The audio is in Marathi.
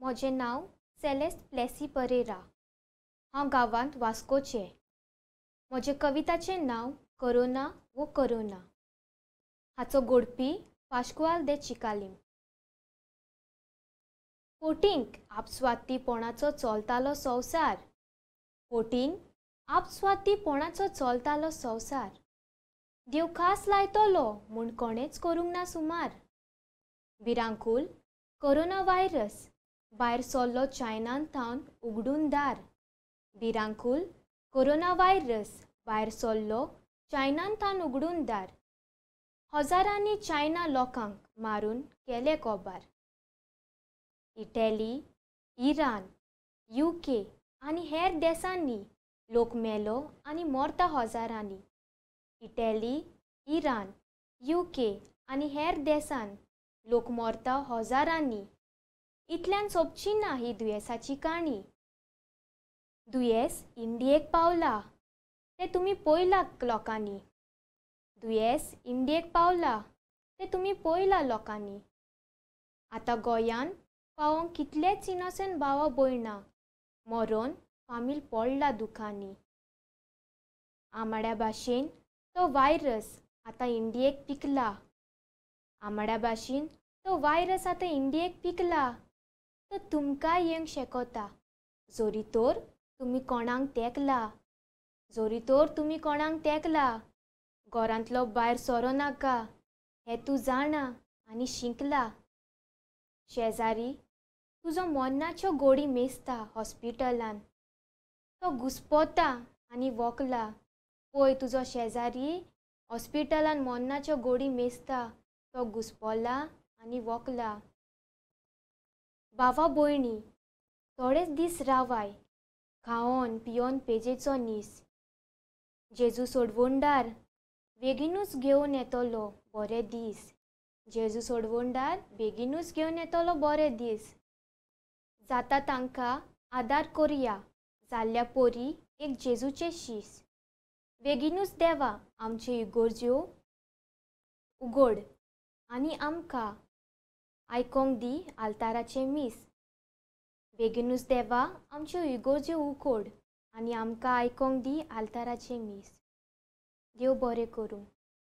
म्हजें नांव सेलेस्ट प्लेसी परेरा। हांव गांवांत वास्कोचें। म्हजे कविताचें नांव करोना वो करोना। हाचो घडपी पाश्कुआल दे चिकालीम। फोटींक आपस्वार्थीपणाचो चलतालो संवसार। फोटींक आपस्वार्थीपणाचो चलतालो संवसार। देव खास लायतलो म्हूण कोणेच करूंक ना सुमार। भिरांकूळ करोना व्हायरस भायर सरलो चायनान थावन उगडून दार। भिरांकूळ करोना व्हायरस भायर सरलो चायनान थावन उगडून दार। हजारांनी चायना लोकांक मारून केले कोबार। इटली, इराण, UK आनी हेर देशांनी लोक मेलो आनी मरता हजारांनी। इटली, इराण, UK आनी हेर देशांत लोक मरता हजारांनी। इतल्यान सोंपची ना ही दुयेसाची काणी। दुयेस इंडियेक पावला ते तुमी पळयलां लोकांनी। दुयेस इंडियेक पावला ते तुमी पळयलां लोकांनी। आतां गोंयान पावोंक कितलेच इनोसेंट भावा भयणां मरोन फामील पडला दुखांनी। आमाड्या भाशेन तो व्हायरस आतां इंडियेक पिकला। आमाड्या भाशेन तो व्हायरस आतां इंडियेक पिकला। तो तुमकांय येवंक शेकोता जोरी तोर तुमी कोणाक तेंकला। जोरी तोर तुमी कोणाक तेंकला। घरांतलो भायर सरो नाका हें तूं जाणा आनी शिंकला। शेजारी तुजो मरणाच्यो घोडी मेजता हॉस्पिटलान। तो घुस्पता आनी वोकला। पळय तुजो शेजारी हॉस्पिटलान मरणाच्यो घोडी मेजता। तो घुस्पला आनी वोकला। भावा भयणी थोडेच दीस रावाय खावन पियोन पेजेचो नीस। जेजू सोडवोंडार बेगीनूच घेवन येतलो बरे दीस। जेजू सोडवोंडार बेगीनूच घेवन येतलो बरे दीस। जाता तांकां आदार करया जाल्ल्या पोरी एक जेजूचें शीस। बेगीनूच देवा आमच्यो इगोर्ज्यो उगड आनी आमकां आयकोंक दी आल्ताराचें मीस। बेगीनूच देवा आमच्यो इगोर्ज्यो उगड आनी आमकां आयकोंक दी आल्ताराचें मीस। देव बरें करूं।